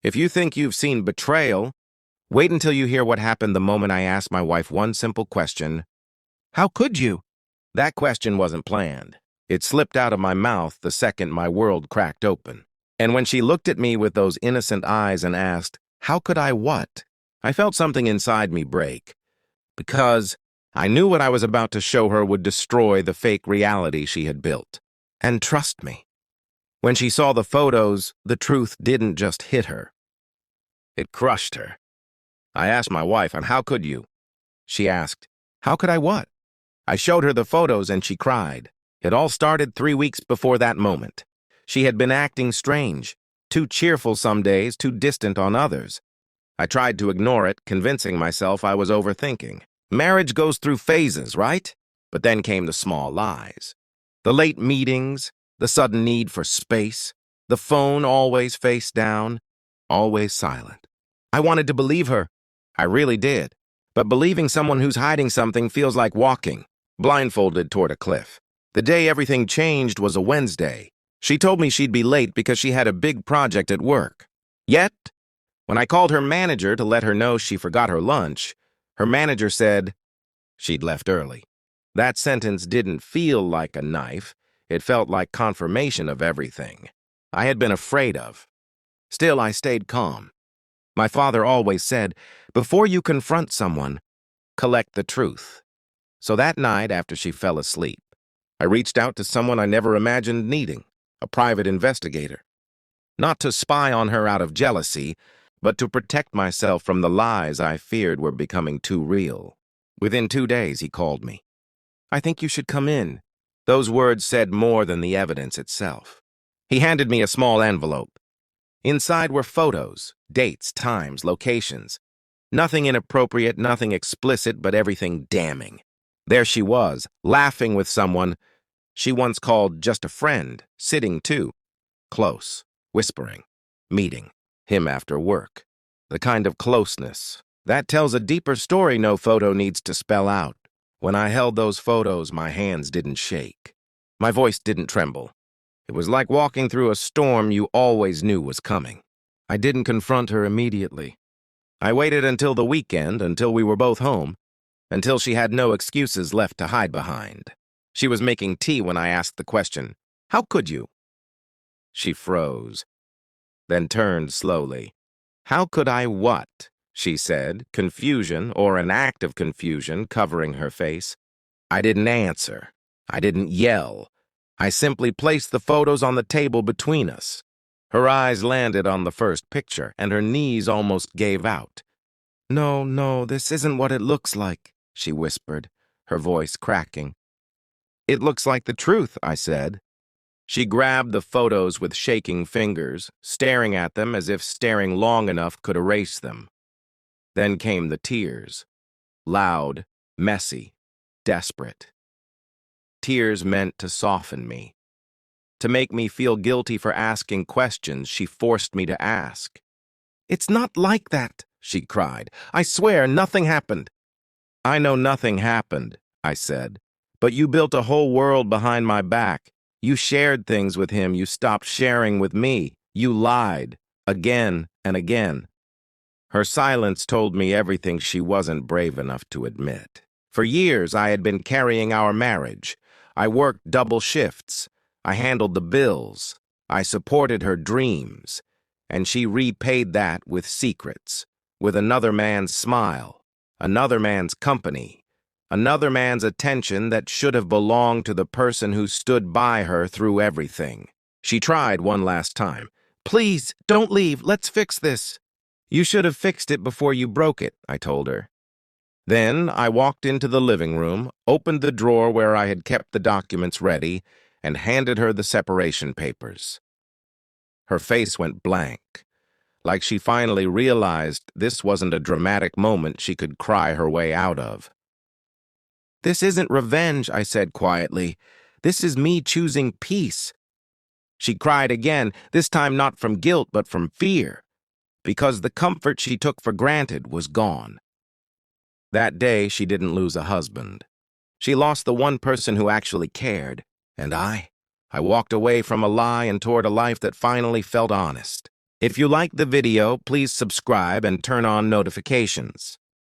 If you think you've seen betrayal, wait until you hear what happened the moment I asked my wife one simple question. How could you? That question wasn't planned. It slipped out of my mouth the second my world cracked open. And when she looked at me with those innocent eyes and asked, how could I what? I felt something inside me break. Because I knew what I was about to show her would destroy the fake reality she had built. And trust me, when she saw the photos, the truth didn't just hit her. It crushed her. I asked my wife, and how could you? She asked, how could I what? I showed her the photos and she cried. It all started 3 weeks before that moment. She had been acting strange, too cheerful some days, too distant on others. I tried to ignore it, convincing myself I was overthinking. Marriage goes through phases, right? But then came the small lies. The late meetings, the sudden need for space, the phone always face down, always silent. I wanted to believe her. I really did. But believing someone who's hiding something feels like walking, blindfolded toward a cliff. The day everything changed was a Wednesday. She told me she'd be late because she had a big project at work. Yet, when I called her manager to let her know she forgot her lunch, her manager said she'd left early. That sentence didn't feel like a knife. It felt like confirmation of everything I had been afraid of. Still, I stayed calm. My father always said, before you confront someone, collect the truth. So that night, after she fell asleep, I reached out to someone I never imagined needing, a private investigator. Not to spy on her out of jealousy, but to protect myself from the lies I feared were becoming too real. Within 2 days, he called me. I think you should come in. Those words said more than the evidence itself. He handed me a small envelope. Inside were photos, dates, times, locations. Nothing inappropriate, nothing explicit, but everything damning. There she was, laughing with someone she once called just a friend, sitting too, close, whispering, meeting, him after work. The kind of closeness that tells a deeper story no photo needs to spell out. When I held those photos, my hands didn't shake. My voice didn't tremble. It was like walking through a storm you always knew was coming. I didn't confront her immediately. I waited until the weekend, until we were both home, until she had no excuses left to hide behind. She was making tea when I asked the question, how could you? She froze, then turned slowly. How could I what? She said, confusion or an act of confusion covering her face. I didn't answer. I didn't yell. I simply placed the photos on the table between us. Her eyes landed on the first picture, and her knees almost gave out. No, this isn't what it looks like, she whispered, her voice cracking. It looks like the truth, I said. She grabbed the photos with shaking fingers, staring at them as if staring long enough could erase them. Then came the tears. Loud, messy, desperate. Tears meant to soften me. To make me feel guilty for asking questions she forced me to ask. It's not like that, she cried. I swear nothing happened. I know nothing happened, I said. But you built a whole world behind my back. You shared things with him you stopped sharing with me. You lied, again and again. Her silence told me everything she wasn't brave enough to admit. For years, I had been carrying our marriage. I worked double shifts. I handled the bills. I supported her dreams. And she repaid that with secrets, with another man's smile, another man's company, another man's attention that should have belonged to the person who stood by her through everything. She tried one last time. Please, don't leave. Let's fix this. You should have fixed it before you broke it, I told her. Then I walked into the living room, opened the drawer where I had kept the documents ready, and handed her the separation papers. Her face went blank, like she finally realized this wasn't a dramatic moment she could cry her way out of. This isn't revenge, I said quietly. This is me choosing peace. She cried again, this time not from guilt but from fear, because the comfort she took for granted was gone. That day, she didn't lose a husband. She lost the one person who actually cared. And I walked away from a lie and toward a life that finally felt honest. If you liked the video, please subscribe and turn on notifications.